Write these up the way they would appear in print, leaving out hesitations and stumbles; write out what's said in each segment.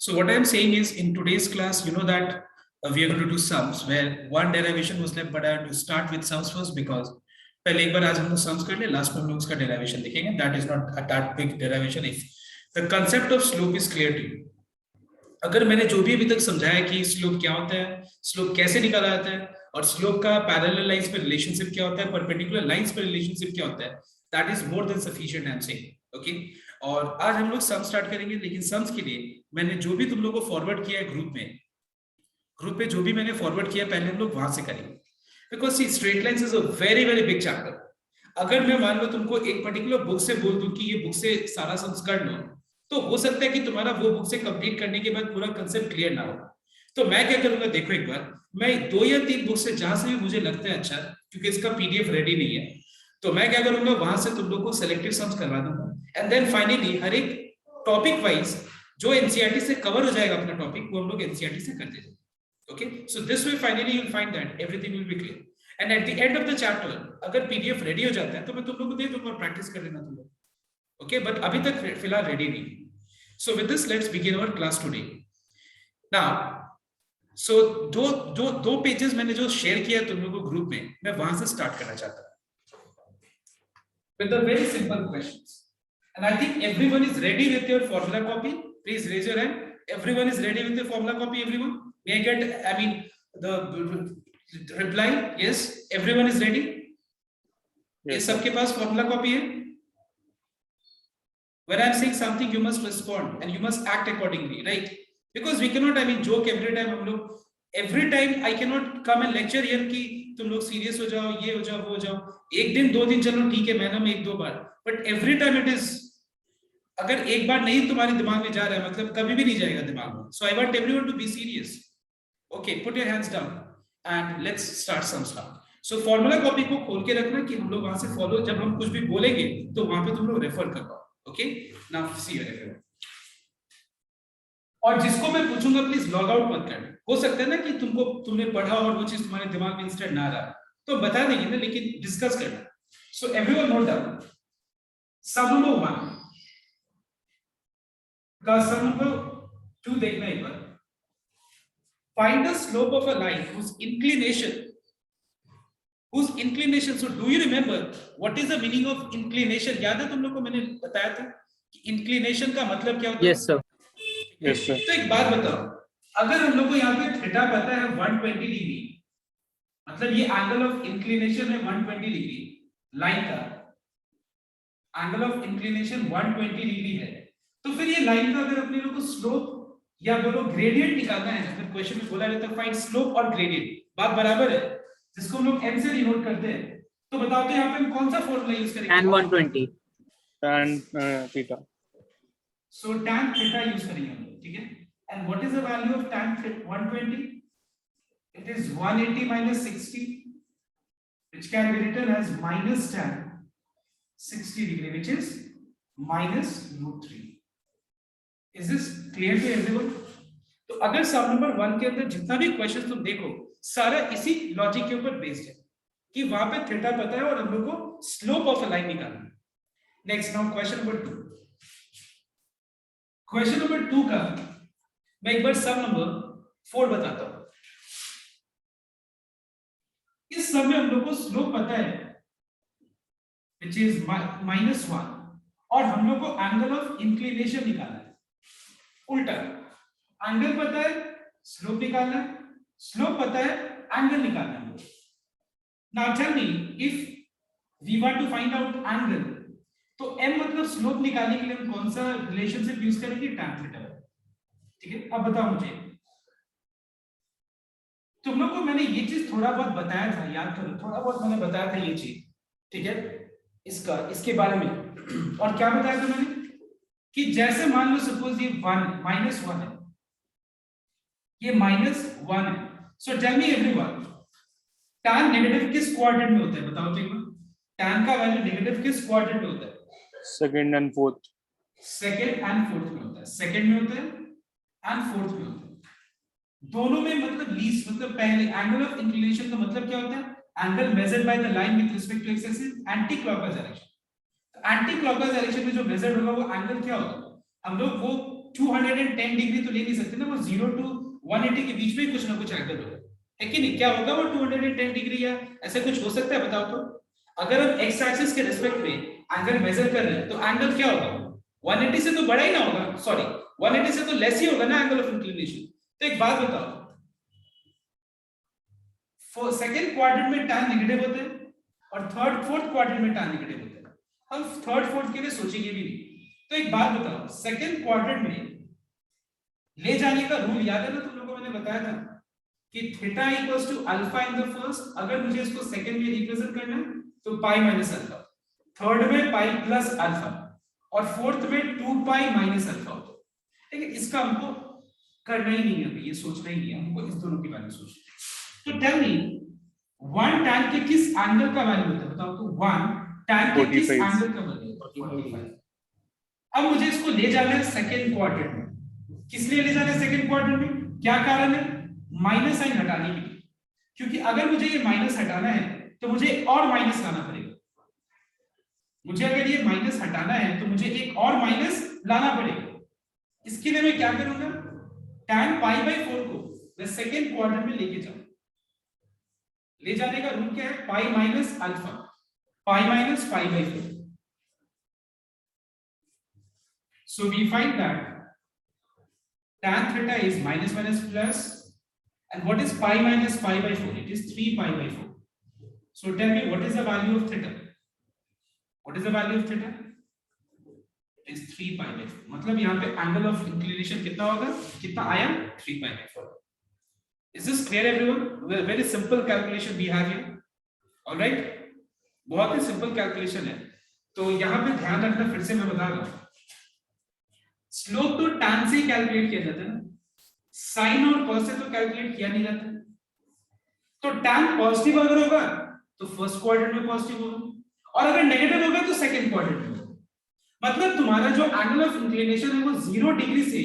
So what I am saying is, in today's class, you know that we are going to do sums where one derivation was left, but I have to start with sums first because पहले एक बार आज हम लोग sums कर ले, last में हम लोग उसका derivation देखेंगे. That is not a that big derivation if the concept of slope is clear to you. अगर मैंने जो भी अभी तक समझाया कि स्लोप क्या होता है, स्लोप कैसे निकाला जाता है और स्लोप का पैरेलल लाइंस पे रिलेशनशिप क्या होता है, परपेंडिकुलर लाइंस पे रिलेशनशिप क्या होता है, that is more than sufficient I am saying. Okay, और आज हम लोग सम स्टार्ट करेंगे, लेकिन सम्स के लिए मैंने जो भी तुम लोगों को फॉरवर्ड किया है ग्रुप पे जो भी मैंने फॉरवर्ड किया पहले हम लोग वहां से करेंगे, because see straight lines is a very very big chapter. अगर मैं मान लो तुमको एक पर्टिकुलर बुक से बोल दूं कि ये बुक से सारा सम्स कर लो, तो हो सकता है कि तुम्हारा वो बुक से कंप्लीट करने के बाद पूरा कंसेप्ट क्लियर ना हो. तो मैं क्या करूंगा, देखो एक बार मैं 2 या 3 बुक से जहां से भी मुझे लगता है अच्छा, क्योंकि इसका पीडीएफ रेडी नहीं है, तो मैं क्या करूंगा वहां से तुम लोग को सिलेक्टिव सम्स करवा दूंगा. एंड देन फाइनली हर एक टॉपिक वाइज जो एनसीईआरटी से कवर हो जाएगा अपना टॉपिक, वो हम लोग एनसीईआरटी से करते जाएंगे. Okay, so this way finally you will find that everything will be clear. And at the end of the chapter अगर पीडीएफ रेडी हो जाता है तो मैं तुम लोग को दे दूंगा, प्रैक्टिस कर लेना तुम लोग. ओके, बट अभी तक फिलहाल रेडी नहीं. So with this, let's begin our class today. Now, so दो पेजेस मैंने जो शेयर किया तुम लोगों को ग्रुप में, मैं वहां से स्टार्ट करना चाहता हूं with the very simple questions. And I think everyone is ready with your formula copy. Please raise your hand. Everyone is ready with the formula copy. Everyone, may I get? I mean, the reply. Yes, everyone is ready. Yes, ये सबके पास formula copy है. When I'm saying something, you must respond and you must act accordingly, right? Because we cannot, I mean, joke every time. हम लोग every time I cannot come and lecture here कि तुम लोग serious हो जाओ, ये हो जाओ, वो हो जाओ. एक दिन 2 दिन चलो ठीक है, महीना में 1-2 बार. But every time it is, अगर एक बार नहीं तुम्हारे दिमाग में जा रहा है, मतलब कभी भी नहीं जाएगा दिमाग में. So I want everyone to be serious. Okay, put your hands down and let's start some stuff. So formula copy को खोल के रखना कि हम लोग वहां से follow, जब हम कुछ भी बोलेंगे तो वहां पे तुम लोग refer कर पाओ. Okay, now see everyone. और जिसको मैं पूछूंगा प्लीज लॉग आउट मत करना. हो सकता है ना कि तुमने पढ़ा और वो चीज तुम्हारे दिमाग में इंस्टेंट ना रहा, तो बता देंगे ना, लेकिन डिस्कस करना. So everyone note down sum number 1 का सम नंबर 2 देखना एक बार. Find the slope of a line whose inclination, so do you remember what is the meaning of inclination? याद है तुम लोग को मैंने बताया था कि inclination का मतलब क्या होता है? Yes sir. Yes sir. तो एक बात बताओ, अगर हम लोग को यहाँ पे थीटा पता है 120 डिग्री, मतलब ये एंगल ऑफ इंक्लिनेशन है 120 डिग्री, लाइन का एंगल ऑफ इंक्लिनेशन 120 डिग्री है, तो फिर ये लाइन का अगर अपने लोग को स्लोप या बोलो ग्रेडियंट निकालना है, फिर क्वेश्चन में बोला रहता है फाइंड स्लोप और ग्रेडियंट, बात बराबर है, जिसको हम लोग n से डिनोट करते हैं. तो बताओ तो यहाँ पे हम कौन सा फॉर्मूला यूज करेंगे? tan 120 tan theta. So tan theta use करेंगे हम लोग, ठीक है. And what is the value of tan 120? It is 180 minus 60, which can be written as minus tan 60 degree, which is minus root 3. Is this clear to everyone? तो अगर सम number 1 के अंदर जितना भी क्वेश्चन तुम देखो, सारा इसी लॉजिक के ऊपर बेस्ड है कि वहां पे थीटा पता है और हम लोग को स्लोप ऑफ अ लाइन निकालना है. Next, now question number 2. Question number 2 का मैं एक बार सम नंबर 4 बताता हूं. इस सम में हम लोग को स्लोप पता है which is -1 और हम लोग को एंगल ऑफ इंक्लिनेशन निकालना है. उल्टा, एंगल पता है, स्लोप निकालना है, स्लोप पता है, एंगल निकालना है. Now tell me, if we want to find out angle, तो m मतलब स्लोप निकालने के लिए हम कौन सा रिलेशनशिप यूज करेंगे? tan theta. ठीक है, अब बताओ मुझे, तुम लोग को मैंने ये चीज थोड़ा बहुत बताया था, याद करो, थोड़ा बहुत मैंने बताया था ये चीज, ठीक है, इसके बारे में. और क्या बताया था मैंने कि जैसे मान लो सपोज ये 1 है, ये -1 है. So tell me everyone, tan negative किस क्वाड्रेंट में होता है? बताओ तो एक बार. tan का वैल्यू नेगेटिव किस क्वाड्रेंट में होता है? Second and fourth. Second and fourth में होता है. सेकंड में होता है एंड फोर्थ में होता है. दोनों में मतलब लीस्ट, मतलब पहले एंगल ऑफ इंक्लिनेशन का मतलब क्या होता है? Angle measured by the line with respect to x axis anti clockwise direction. Anti clockwise direction में जो मेजर्ड होगा वो एंगल क्या होगा? हम लोग वो 210 डिग्री तो ले नहीं सकते ना, वो 0 to 180 के बीच में कुछ ना कुछ एंगल होगा, है कि नहीं? क्या होगा वो 210 डिग्री या ऐसा कुछ हो सकता है, बताओ तो। अगर हम एक्स एक्सिस के रिस्पेक्ट में एंगल मेजर कर रहे हैं तो एंगल क्या होगा? 180 से तो बड़ा ही ना होगा, सॉरी 180 से तो लेस ही होगा ना एंगल ऑफ इंक्लिनेशन। तो एक बात बताओ, सेकंड क्वाड्रेंट में tan नेगेटिव होते हैं और थर्ड फोर्थ क्वाड्रेंट में tan नेगेटिव होते हैं, हम थर्ड फोर्थ के लिए सोचेंगे भी नहीं। तो एक बात बताओ, सेकंड क्वाड्रेंट में ले जाने का रूल याद है ना तुम लोगों को? मैंने बताया था कि theta equals to alpha in the first, अगर मुझे इसको सेकंड में रिप्रेजेंट करना है तो पाई माइनस अल्फा, थर्ड में पाई प्लस अल्फा और फोर्थ में 2 पाई माइनस अल्फा होता है। लेकिन इसका हमको करना ही नहीं है, ये सोचना ही नहीं है, हमको इस दोनों के बारे में सोचना है। तो टेल मी 1 tan के किस एंगल का वैल्यू होता है, बताओ तो। 1 tan के किस 45 एंगल का वैल्यू होता है? 45। अब मुझे इसको ले जाना है सेकंड क्वाड्रेंट में। किस लिए ले जाना है सेकंड क्वाड्रेंट में? क्या कारण है? माइनस साइन हटाने के लिए, क्योंकि अगर मुझे ये माइनस हटाना है तो मुझे और माइनस लाना पड़ेगा। मुझे अगर ये माइनस हटाना है तो मुझे एक और माइनस लाना पड़ेगा। इसके लिए मैं क्या करूंगा, tan पाई बाई 4 को मैं सेकंड क्वाड्रेंट में लेके जाऊं। ले जाने का रूल क्या है? Pi minus alpha, pi minus pi by 4। So we find that tan theta is minus minus plus, and what is pi minus pi by 4? It is 3 pi by 4. So tell me, what is the value of theta? What is the value of theta? It is 3 pi by 4. मतलब यहाँ पे angle of inclination कितना होगा? कितना आया? 3 pi by 4. Is this clear everyone? Very simple calculation we have here. All right? बहुत ही simple calculation है। तो यहाँ पे ध्यान रखना, फिर से मैं बता रहा हूँ, स्लोप तो tan से कैलकुलेट किया जाता है ना, साइन और cos से तो कैलकुलेट किया नहीं जाता। तो tan पॉजिटिव अगर होगा तो फर्स्ट क्वाड्रेंट में पॉजिटिव होगा, और अगर नेगेटिव होगा तो सेकंड क्वाड्रेंट में होगा। मतलब तुम्हारा जो एंगल ऑफ इंक्लिनेशन है वो 0 डिग्री से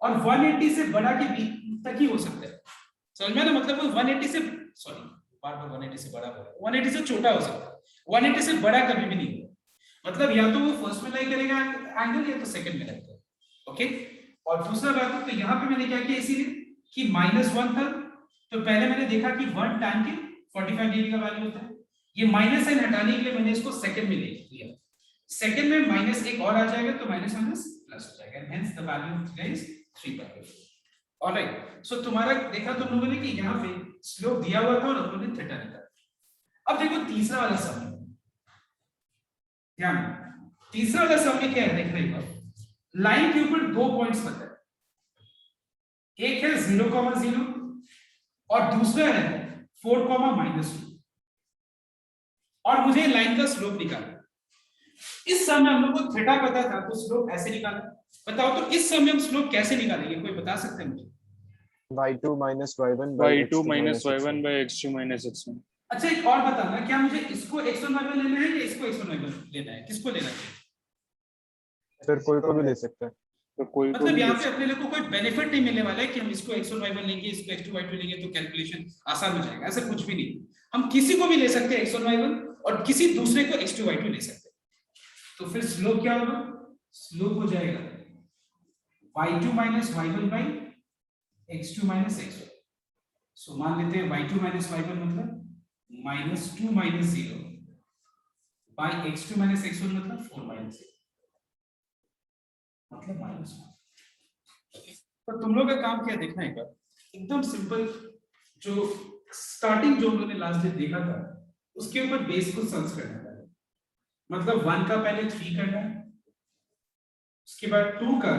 और 180 से बड़ा के बीच तक ही हो सकता है। समझ में ना? मतलब वो 180 से, सॉरी बार-बार 180 से बड़ा बोल, 180 से छोटा हो सकता है, 180 से बड़ा कभी भी नहीं होगा। मतलब या तो वो फर्स्ट में लाई करेगा एंगल या तो सेकंड में लाई करेगा। ओके, और दूसरा बात तो यहाँ पे मैंने क्या किया, इसीलिए कि -1 था तो पहले मैंने देखा कि 1 tan के 45 डिग्री का वैल्यू होता है। ये माइनस साइन हटाने के लिए मैंने इसको सेकंड में ले लिया। सेकंड में माइनस एक और आ जाएगा तो माइनस माइनस प्लस हो जाएगा, hence the value of theta is 3 pi by 4। Alright, so तुम्हारा देखा तुम लोगों ने कि यहाँ पे स्लोप दिया हुआ था और अपन ने थीटा निकाला। अब देखो तीसरा वाला सम, ध्यान, तीसरा वाला सम में क्या है देखना एक बार। लाइन के ऊपर 2 पॉइंट्स पता है, एक है 0,0 और दूसरा है 4,-2, और मुझे लाइन का स्लोप निकालना। इस समय हम लोग को थीटा पता था तो स्लोप ऐसे निकाला। बताओ तो इस समय हम स्लोप कैसे निकालेंगे, कोई बता सकते हैं मुझे? y2 minus y1 y2 minus y1 by x2 minus x1। अच्छा एक और बताना, क्या मुझे इसको x1 y1 लेना है या इसको x1 y1 लेना है? किसको लेना है? फिर कोई को भी ले सकता है। तो कोई मतलब यहाँ पे अपने लोग को कोई बेनिफिट नहीं मिलने वाला है कि हम इसको x1 y1 लेंगे, इसको x2 y2 लेंगे तो कैलकुलेशन आसान हो जाएगा, ऐसा कुछ भी नहीं। हम किसी को भी ले सकते हैं x1 y1 और किसी दूसरे को x2 y2 ले सकते हैं। तो फिर स्लोप क्या होगा? स्लोप हो जाएगा y2 minus y1 by x2 minus x1। सो मान लेते हैं y2 minus y1 मतलब -2 minus 0 by x2 minus x1 मतलब 4 minus 0 मतलब -1। तो तुम लोग का काम क्या देखना है, एकदम सिंपल, जो स्टार्टिंग जो हम लोगों ने लास्ट डे देखा था उसके ऊपर बेस को सॉल्व करना है। मतलब 1 का पहले 3 करना है, उसके बाद 2 का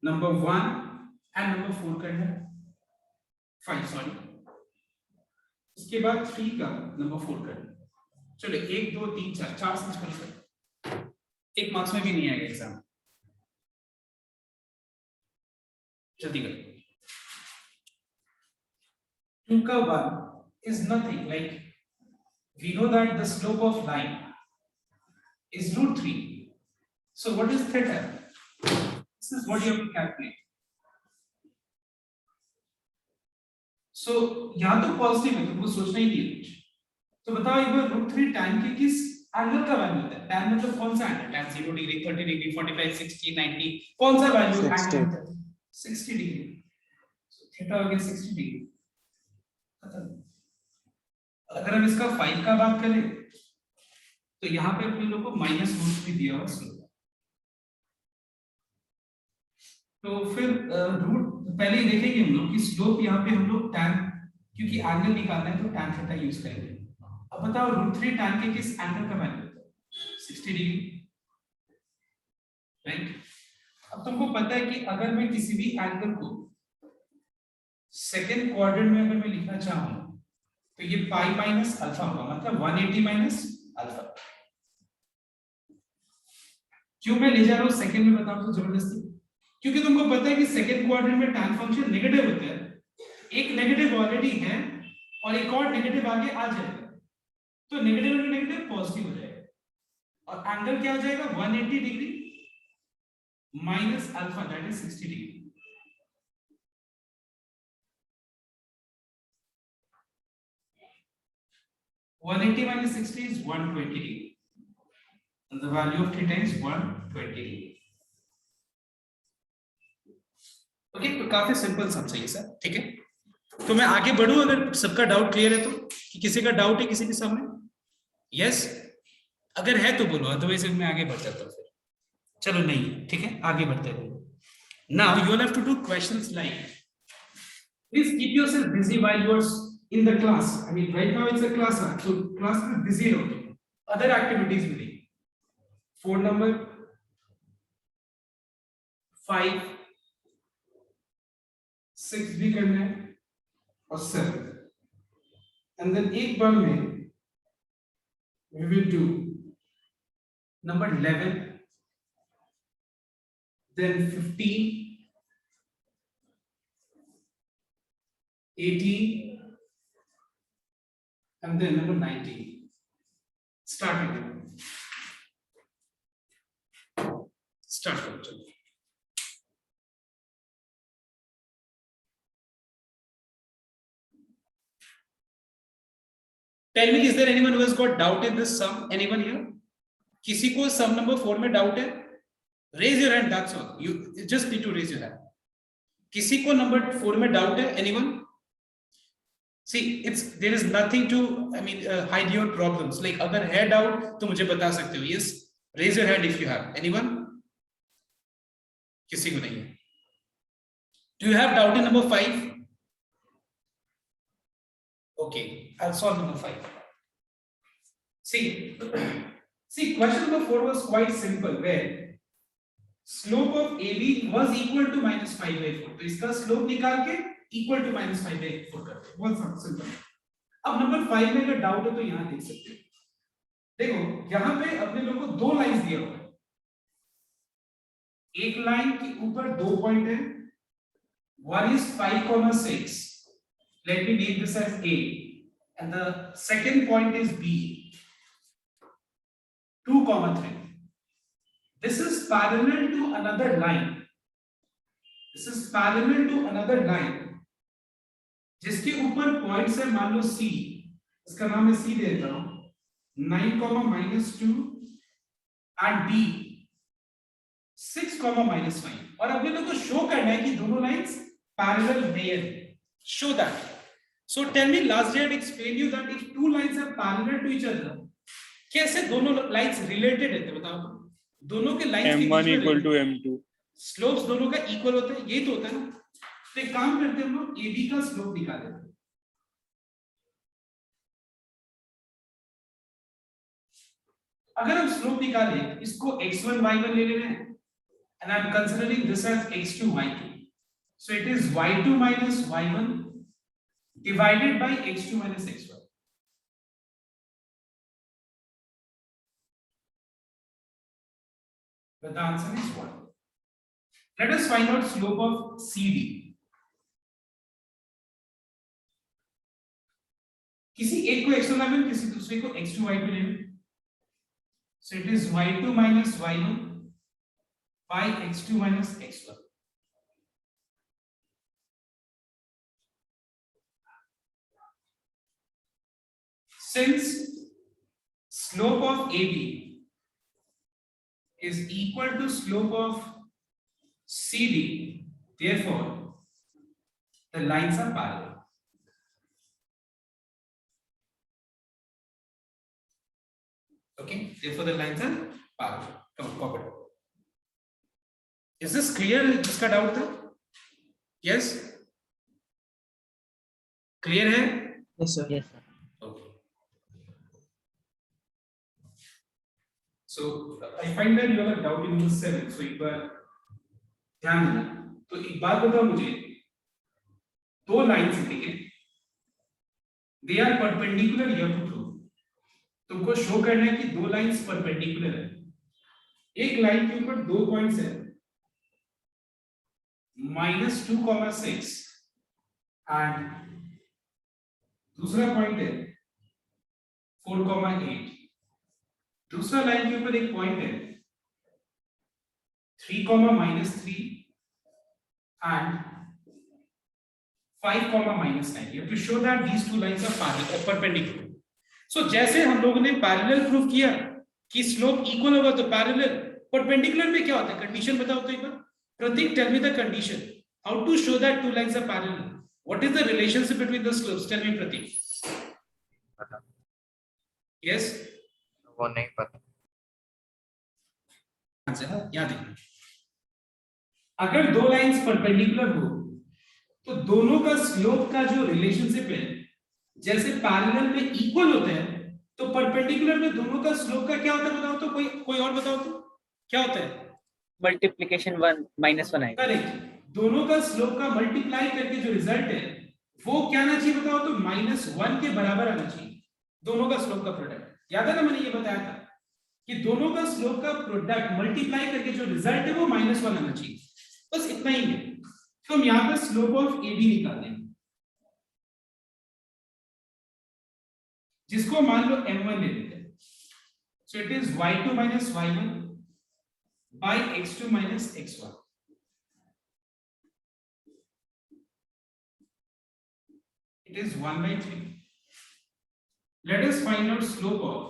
नंबर 1 एंड नंबर 4 करना है, 5 सॉरी, उसके बाद 3 का नंबर 4 करना है। चलो 1 2 3 4 4 से कर, एक मार्क्स में भी नहीं आएगा एग्जाम, जल्दी कर। 2 का 1 is nothing, like we know that the slope of line is √3, so what is theta? This is what you have to calculate. So यहाँ तो पॉजिटिव है, तुमको सोचना ही नहीं है कुछ। तो बताओ एक बार √3 tan के किस एंगल का वैल्यू होता है। tan मतलब कौन सा एंगल? tan 0 डिग्री, 30 डिग्री, 45, 60, 90, कौन सा वैल्यू 60 एंगल होता है? 60 डिग्री। थीटा हो गया 60 डिग्री। अगर हम इसका 5 का बात करें तो यहाँ पे अपने लोग को -√3 दिया हुआ स्लोप। तो फिर रूट पहले ही देखेंगे हम लोग कि स्लोप यहाँ पे हम लोग tan, क्योंकि एंगल निकालना है तो tan थीटा यूज करेंगे। अब बताओ √3 tan के किस एंगल का वैल्यू होता है? 60 डिग्री, राइट? अब तुमको पता है कि अगर मैं किसी भी एंगल को सेकंड क्वाड्रेंट में अगर मैं लिखना चाहूँ तो ये पाई माइनस अल्फा होगा, मतलब 180 माइनस अल्फा। क्यों मैं ले जा रहा हूँ सेकंड में, बताओ तो जबरदस्ती? क्योंकि तुमको पता है कि सेकंड क्वाड्रेंट में tan फंक्शन नेगेटिव होता है। एक नेगेटिव ऑलरेडी है और एक और नेगेटिव आगे आ जाएगा, तो नेगेटिव में नेगेटिव पॉजिटिव हो जाएगा और एंगल क्या हो जाएगा? 180 degree minus alpha, that is 60 degree. One eighty minus 60 is 120 degree, and the value of theta is 120 degree. Okay, तो काफी सिंपल समझ है सर, ठीक है? तो मैं आगे बढ़ूं अगर सबका डाउट क्लियर है तो, कि किसी का डाउट है किसी के सामने? यस, अगर है तो बोलो, अदरवाइज मैं आगे बढ़ जाता हूं फिर। चलो नहीं, ठीक है, आगे बढ़ते हैं। Now you will have to do questions like, please keep yourself busy while you are in the class. I mean, right now it's a class, so class में busy रहो, other activities में नहीं। 4 number 5 6 भी करना है और 7, and then एक बार में we will do number 11, then 15, 18, and then number 19. Start again. Start करो। Tell me, is there anyone who has got doubt in this sum? Anyone here? किसी को sum number 4 में doubt है? Raise your hand. That's all. You just need to raise your hand. किसी को number 4 में doubt है? Anyone? See, there is nothing to, I mean, hide your problems. Like अगर है doubt तो मुझे बता सकते हो. Yes, raise your hand if you have. Anyone? किसी को नहीं है. Do you have doubt in number 5? Okay, I'll solve number 5. See, question number 4 was quite simple, where slope of AB was equal to -5/4. तो इसका slope निकाल के equal to -5/4 करते हैं, बहुत सिंपल। अब नंबर 5 में अगर डाउट है तो यहां देख सकते हैं। देखो यहां पे अपने लोग को 2 लाइंस दिया हुआ है, एक लाइन के ऊपर 2 पॉइंट है, one is 5,6, let me name this as A, and the second point is B, 2,3. This is parallel to another line. This is parallel to another line जिसके ऊपर पॉइंट्स है, मान लो C, इसका नाम मैं C देता हूं, 9,-2 and B 6,-5, और अब ये लोग को शो करना है कि दोनों लाइंस पैरेलल है। Show that. So tell me, last day I explain you that if two lines are parallel to each other, कैसे दोनों लाइंस रिलेटेड है? बताओ, दोनों के लाइंस के M1 equal to M2. Slopes दोनों का इक्वल होता है, यही तो होता है ना। तो एक काम करते हैं हम लोग, AB का स्लोप निकालें। अगर हम स्लोप निकालें, इसको x1 y1 ले लेना है, and I'm considering this as x2 y2, so it is y2 minus y1 divided by x2 minus x1. But the answer is 1. Let us find out slope of CD. किसी एक को x1 y1, किसी दूसरे को x2 y2 ले लें, so it is y2 minus y1 by x2 minus x1. Since slope of AB is equal to slope of CD, therefore the lines are parallel. Okay, therefore the lines are parallel. Come on, copy it. Is this clear? जिसका doubt था? Yes? Clear है? Yes, sir. Yes, sir. Okay. So I find that you are doubting number 7. So एक बार ध्यान देना. तो एक बात बताओ मुझे. दो लाइंस हैं, ठीक है? They are perpendicular. You have to prove. तुमको शो करना है कि दो लाइंस परपेंडिकुलर है. एक लाइन के ऊपर दो पॉइंट्स है. -2,6 एंड दूसरा पॉइंट है 4,8. दूसरा लाइन के ऊपर एक पॉइंट है 3,-3 and 5,-9. You have to show that these two lines are parallel or perpendicular. So जैसे हम लोगों ने पैरेलल प्रूफ किया कि स्लोप इक्वल होगा तो पैरेलल. परपेंडिकुलर में क्या होता है? कंडीशन बताओ तो एक बार. Pratik, tell me the condition. How to show that two lines are parallel? What is the relationship between the slopes? Tell me, Pratik. Yes? वो नहीं पता. याद है. अगर दो लाइंस परपेंडिकुलर हो तो दोनों का स्लोप का जो रिलेशनशिप है जैसे पैरेलल में इक्वल होता है तो परपेंडिकुलर में दोनों का स्लोप का क्या होता है? बताओ तो. कोई और बताओ तो क्या होता है? Multiplication 1 -1 आएगा. करेक्ट. दोनों का स्लोप का मल्टीप्लाई करके जो रिजल्ट है वो क्या आना चाहिए बताओ तो? -1 के बराबर आना चाहिए. दोनों का स्लोप का प्रोडक्ट. याद है ना, मैंने ये बताया था कि दोनों का स्लोप का प्रोडक्ट मल्टीप्लाई करके जो रिजल्ट है वो -1 आना चाहिए. बस इतना ही है. तो हम यहाँ पर स्लोप ऑफ ए बी निकाल देंगे जिसको मान लो m1 ले लेते हैं. So it is y2 - y1 by x2 - x1. It is 1/3. Let us find out slope of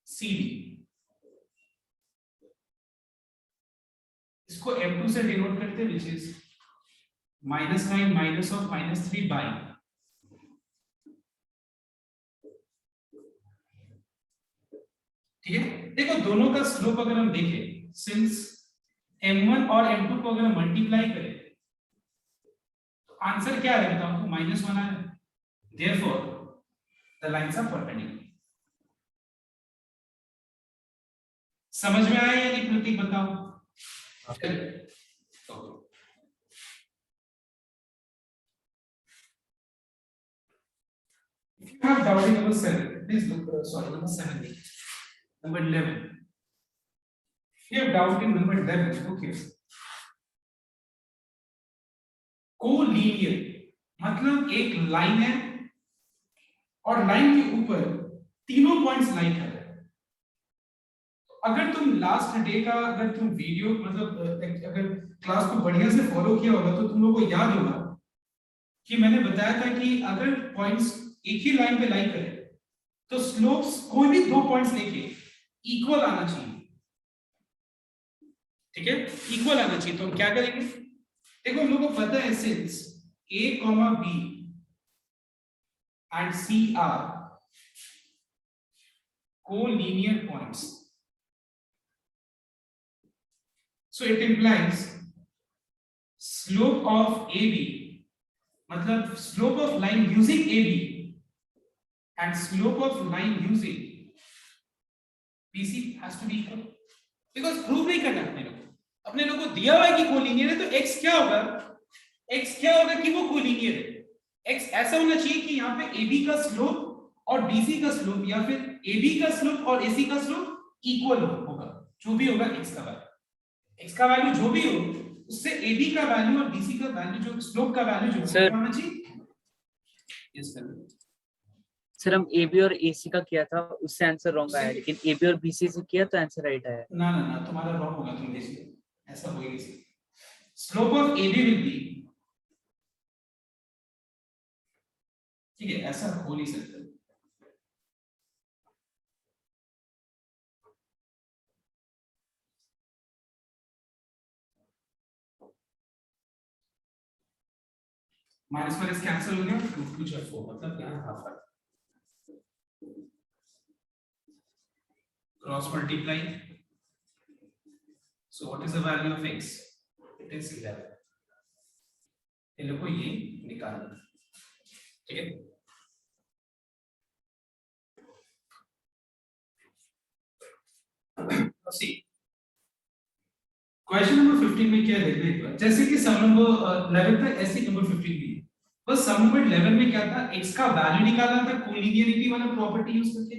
CD. इसको m2 से डिनोट करते हैं, which is -9 minus of -3 by ठीक है. देखो दोनों का स्लोप अगर हम देखें, सिंस m1 और m2 को अगर हम मल्टीप्लाई करें तो आंसर क्या है बताओ तो? -1 आ रहा है. Therefore the lines are perpendicular. समझ में आया या नहीं प्रतीक? बताओ. If you have doubt in number 7, please look. Sorry, number 7. Number 11. If you have doubt in number 11, look here. Co-linear मतलब एक लाइन है और लाइन के ऊपर तीनों पॉइंट्स लाइन कर रहे हैं. अगर तुम लास्ट डे का अगर तुम वीडियो मतलब अगर क्लास को बढ़िया से फॉलो किया होगा तो तुम लोगों को याद होगा कि मैंने बताया था कि अगर पॉइंट्स एक ही लाइन पे लाइन करें तो स्लोप्स कोई भी दो पॉइंट्स लेके इक्वल आना चाहिए. ठीक है, इक्वल आना चाहिए. तो हम क्या करेंगे? देखो हम लोगों को पता है since A, B and C are co-linear points, so it implies slope of AB मतलब slope of line using AB and slope of line using BC has to be equal. because prove नहीं करना अपने लोगों को दिया हुआ है कि कोलिनियर है तो x क्या होगा? x क्या होगा कि वो कोलिनियर है. x ऐसा होना चाहिए कि यहाँ पे AB का स्लोप और BC का स्लोप या फिर AB का स्लोप और AC का स्लोप इक्वल होगा. जो भी होगा x का वैल्यू जो भी हो उससे AB का वैल्यू और BC का वैल्यू जो स्लोप का वैल्यू जो होना चाहिए. यस सर हम AB और AC का किया था उससे आंसर रॉन्ग आया, लेकिन AB और BC से किया तो आंसर राइट आया. ना तुम्हारा रॉन्ग होगा. तुम देखिए ऐसा हो ही नहीं सकता. Slope of AB will be ठीक है, ऐसा हो नहीं सकता. माइनस माइनस कैंसिल हो गया, 2 2 जा 4, मतलब यहाँ हाफ है। Cross multiply, so what is the value of x? It is 11। इन लोगों को ये निकालना, ठीक है। See, क्वेश्चन नंबर 15 में क्या है देखते हैं। जैसे कि सम नंबर 11 था, ऐसे नंबर 15 भी है। बस सम नंबर 11 में क्या था, x का वैल्यू निकालना था कोलिनियरिटी वाला प्रॉपर्टी यूज करके,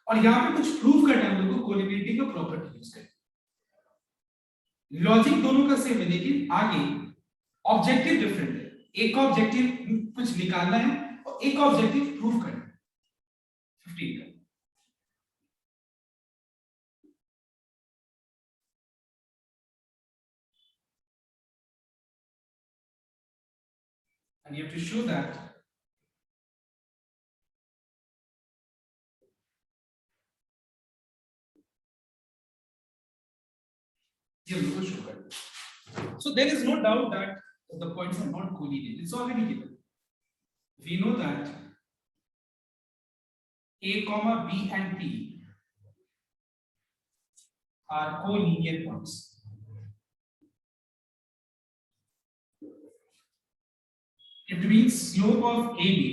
और यहाँ पे कुछ प्रूव करना है हम लोगों को कोलिनियरिटी का प्रॉपर्टी यूज करके। लॉजिक दोनों का सेम है, लेकिन आगे ऑब्जेक्टिव डिफरेंट है। एक ऑब्जेक्टिव कुछ निकालना है और एक ऑब्जेक्टिव प्रूव करना है। 15 का and you have to show that you will show that. So there is no doubt that the points are not collinear. It's already given. We know that a comma b and p are collinear points. It means slope of AB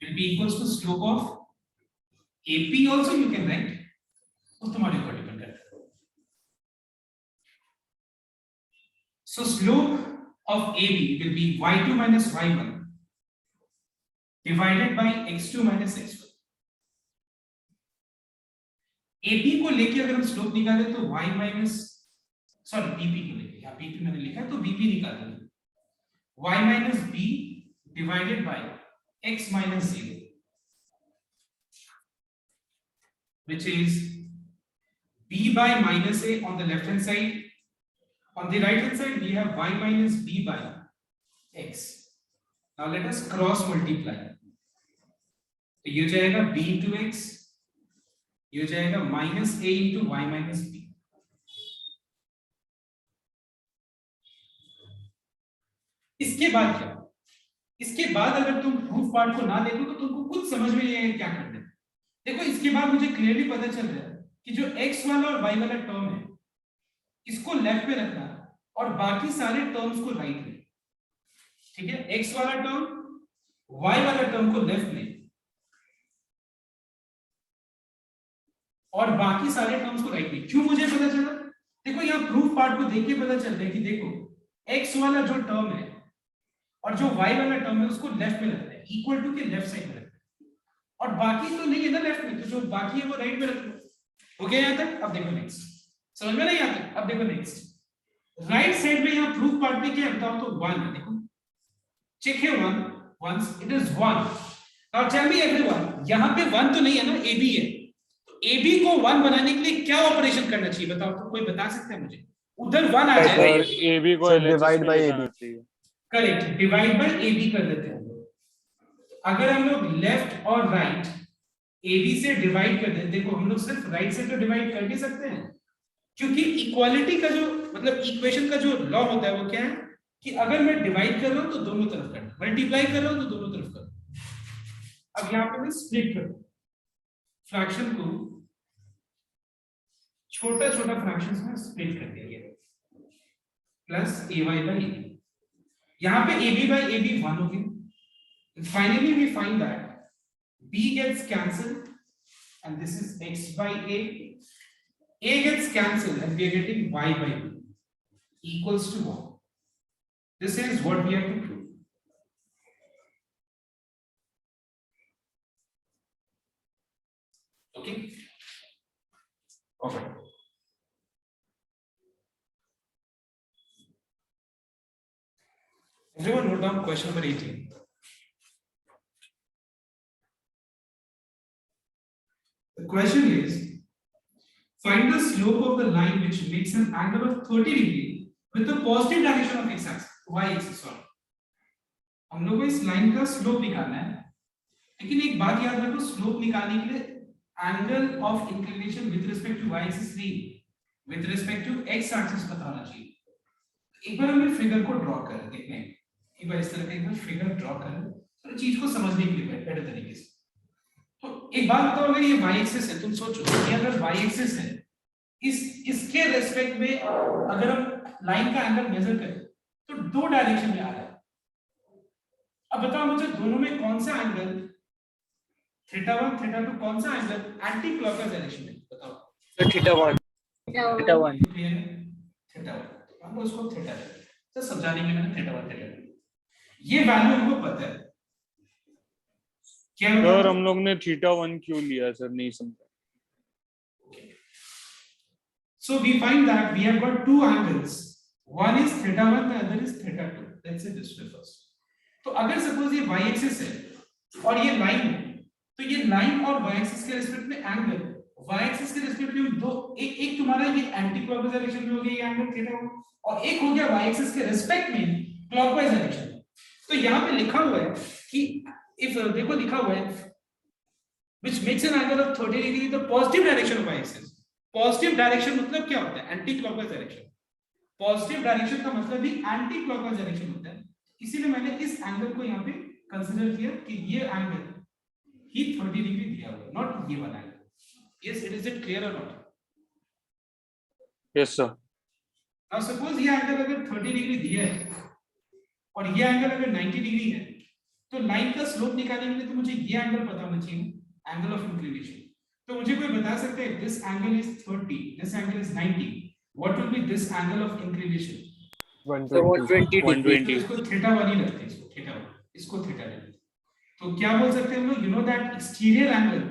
will be equals to slope of AP also you can write. वो तुम्हारे ऊपर depend करता है। So slope of AB will be y2 minus y1 divided by x2 minus x1. AP को लेके अगर हम slope निकाले तो y minus BP को लेके, यहाँ BP मैंने लिखा है तो BP निकाल देंगे। y minus b divided by x minus 0, which is b by minus a on the left hand side. On the right hand side we have y minus b by x. Now let us cross multiply. तो ये हो जाएगा b into x, ये हो जाएगा minus a into y minus b. इसके बाद क्या? इसके बाद अगर तुम प्रूफ पार्ट को ना देखो तो तुमको कुछ समझ में नहीं आएगा क्या करना है। देखो इसके बाद मुझे क्लियरली पता चल रहा है कि जो x वाला और y वाला टर्म है इसको लेफ्ट में रखना और बाकी सारे टर्म्स को राइट में, ठीक है। x वाला टर्म y वाला टर्म को लेफ्ट में और बाकी सारे टर्म्स को राइट में। क्यों मुझे पता चला? देखो यहाँ प्रूफ पार्ट को देख के पता चलता है कि देखो x वाला जो टर्म है और जो y वाला टर्म है उसको लेफ्ट में रखना है, इक्वल टू के लेफ्ट साइड में रखना है, और बाकी तो नहीं है ना लेफ्ट में, तो जो बाकी है वो राइट में रखना है। हो गया यहाँ तक? अब देखो नेक्स्ट, समझ में नहीं आता? अब देखो नेक्स्ट राइट साइड में यहाँ प्रूफ पार्ट में क्या बताओ तो 1 है। देखो चेक है 1 once it is 1. Now tell me everyone, यहाँ पे 1 तो नहीं है ना, AB है, तो AB को 1 बनाने के लिए क्या ऑपरेशन करना चाहिए बताओ तो? कोई बता सकता है मुझे? उधर 1 आ जाएगा, AB को divide by AB. Correct, divide by AB कर देते हैं। अगर हम लोग लेफ्ट और राइट AB से डिवाइड कर दें, देखो हम लोग सिर्फ राइट से तो डिवाइड कर नहीं सकते हैं, क्योंकि इक्वालिटी का जो मतलब इक्वेशन का जो लॉ होता है वो क्या है कि अगर मैं डिवाइड कर रहा हूं तो दोनों तरफ करना, मल्टीप्लाई कर रहा हूं तो दोनों तरफ करना। अब यहाँ पे मैं स्प्लिट कर फ्रैक्शन को छोटा छोटा फ्रैक्शंस में स्प्लिट कर दिया गया, प्लस ay by ab। यहाँ पे ab by ab 1 हो गया। Finally we find that b gets cancelled and this is x by a gets cancelled and we are getting y by b equals to 1. This is what we have to prove. Okay. Okay. Everyone note down question number 18. The question is, find the slope of the line which makes an angle of 30 degree with the positive direction of x-axis, y-axis, sorry. हम लोग को इस line का slope निकालना है, लेकिन एक बात याद रखो, स्लोप निकालने के लिए angle of inclination with respect to y-axis नहीं, विद रिस्पेक्ट टू x-axis पता होना चाहिए। एक बार हमें फिगर को ड्रॉ कर देखने, एक बार इस तरह का एक बार फिगर ड्रॉ कर तो चीज को समझने के लिए बेटर तरीके से। तो एक बात बताओ, अगर ये y एक्सिस है, तुम सोचो ये अगर y एक्सिस है, इसके रेस्पेक्ट में अगर हम लाइन का एंगल मेजर करें तो दो डायरेक्शन में आ रहा है। अब बताओ मुझे दोनों में कौन सा एंगल θ1 θ2 कौन सा एंगल एंटी क्लॉकवाइज डायरेक्शन में, बताओ। θ1 हम उसको थीटा तो समझाने के लिए मैंने θ1 θ2 ये वैल्यू हमको पता है क्या सर हम लोग ने θ1 क्यों लिया सर, नहीं समझा। So we find that we have got two angles. One is θ1, the other is θ2. Let's say this way first. तो अगर सपोज ये y एक्सिस है और ये लाइन है, तो ये लाइन और y एक्सिस के रिस्पेक्ट में एंगल, y एक्सिस के रिस्पेक्ट में दो, एक तुम्हारा ये एंटी क्लॉकवाइज डायरेक्शन में हो गया ये एंगल θ1, और एक हो गया y एक्सिस के रिस्पेक्ट में क्लॉकवाइज डायरेक्शन में। तो यहाँ पे लिखा हुआ है कि इफ देखो लिखा हुआ है which makes an angle of 30 degree in the positive direction of y axis. Positive direction मतलब क्या होता है? Anti clockwise direction. Positive direction का मतलब भी एंटी क्लॉकवाइज डायरेक्शन होता है, इसीलिए मैंने इस एंगल को यहाँ पे कंसीडर किया कि ये एंगल ही 30 डिग्री दिया हुआ है, नॉट ये वाला angle. Yes, it is clear और not? Yes sir. Now suppose ये एंगल अगर 30 डिग्री दिया है और ये एंगल अगर 90 डिग्री है, तो लाइन का स्लोप निकालने के लिए तो मुझे ये एंगल पता होना चाहिए, एंगल ऑफ इंक्लिनेशन। तो मुझे कोई बता सकता है this angle is 30, this angle is 90, what will be this angle of inclination? 120 इसको θ1 ही रखते हैं, इसको θ1, इसको θ लेते हैं। तो क्या बोल सकते हैं हम लोग? You know that exterior angle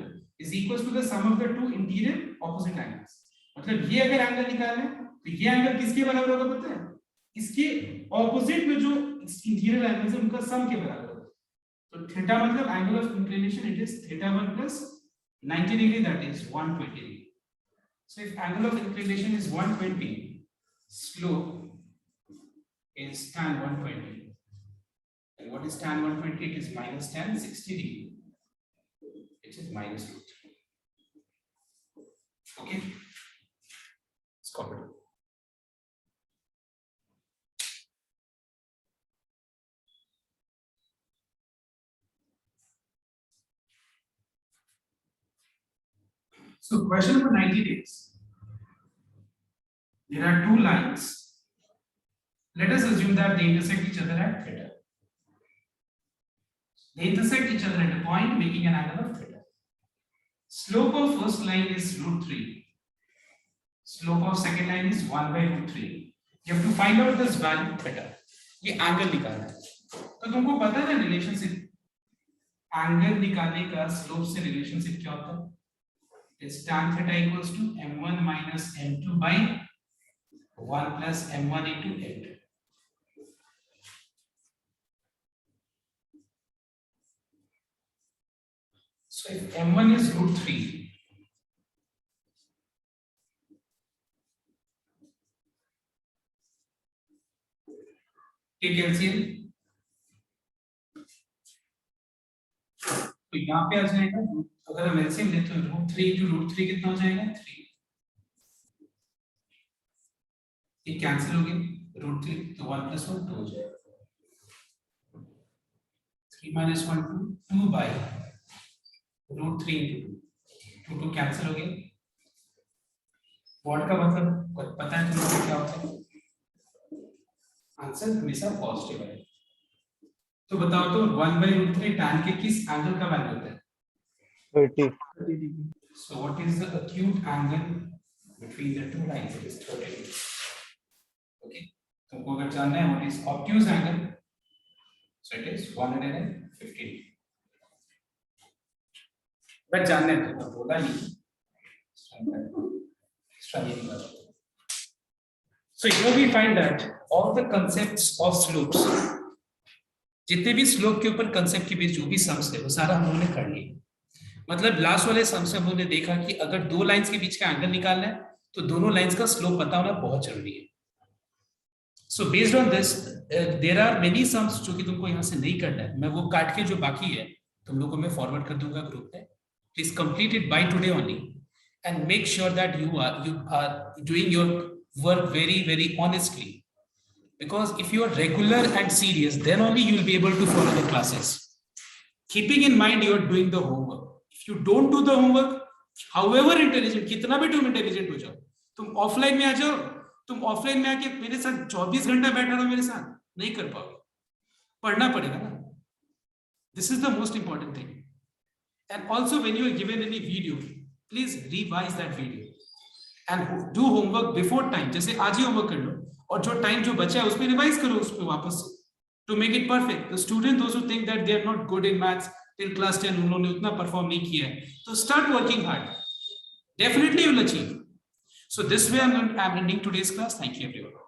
is equal to the sum of the two interior opposite angles. मतलब ये अगर एंगल निकालना है तो ये एंगल किसके बराबर होगा पता है? इसके ऑपोजिट में जो इंटीरियर एंगल्स है उनका सम के बराबर होगा। तो थीटा मतलब angle of inclination, it is θ1 plus 90 degree, that is 120 degree. So if angle of inclination is 120, slope is tan 120. And what is tan 120? It is minus tan 60 degree, which is minus root 3. Okay, let's copy it. So question number 90 is, there are two lines. Let us assume that they intersect each other at theta. They intersect each other at a point making an angle of theta. Slope of first line is √3. Slope of second line is 1 by √3. You have to find out this value theta. ये angle निकालना है। तो तुमको पता है ना relationship, angle निकालने का स्लोप से रिलेशनशिप क्या होता है? is tan theta equals to m1 minus m2 by 1 plus m1 into m2. So if m1 is √3, take LCM, तो यहाँ पे आ जाएगा, अगर हम एलसीएम लेते हैं √3 into √3 कितना हो जाएगा? 3। ये कैंसिल हो गया, √3 तो 1 plus 1 2 हो जाएगा। 3 minus 1 2 by √3 into 2 कैंसिल हो गया। व्हाट का मतलब पता है तुम्हें क्या होता है? आंसर हमेशा पॉजिटिव है। तो बताओ तो 1 by √3 tan के किस एंगल का वैल्यू होता है? 30. So what is the acute angle between the two lines? It is 30 degree. Okay. तुमको अगर जानना है what is obtuse angle, so it is 150 degree. But जानना है तो बोला नहीं। So here we find that all the concepts of slopes, जितने भी स्लोप के ऊपर कंसेप्ट के बीच जो भी सम्स है वो सारा हम लोगों ने कर लिया। मतलब लास्ट वाले सम्स से हम लोगों ने देखा कि अगर दो लाइंस के बीच का एंगल निकालना है तो दोनों लाइंस का स्लोप पता होना बहुत जरूरी है। So based on this there are many sums जो कि तुमको यहाँ से नहीं करना है, मैं वो काट के जो बाकी है तुम लोगों को मैं फॉरवर्ड कर दूंगा ग्रुप में। Please complete it by today only and make sure that you are doing your work very very honestly, Because if you are regular and serious, then only you will be able to follow the classes. Keeping in mind you are doing the homework. If you don't do the homework, however intelligent, कितना भी तुम intelligent हो जाओ, तुम offline में आ जाओ, तुम offline में आके मेरे साथ 24 घंटा बैठा रहो मेरे साथ, नहीं कर पाओगे. पढ़ना पड़ेगा ना. This is the most important thing. And also when you are given any video, please revise that video and do homework before time. जैसे आज ही homework कर लो और जो time जो बचा है उसमें revise करो उसमें वापस to make it perfect. The student those who think that they are not good in maths till class 10 उन्होंने उतना perform नहीं किया है, तो start working hard. Definitely you will achieve. So this way I'm ending today's class. Thank you everyone.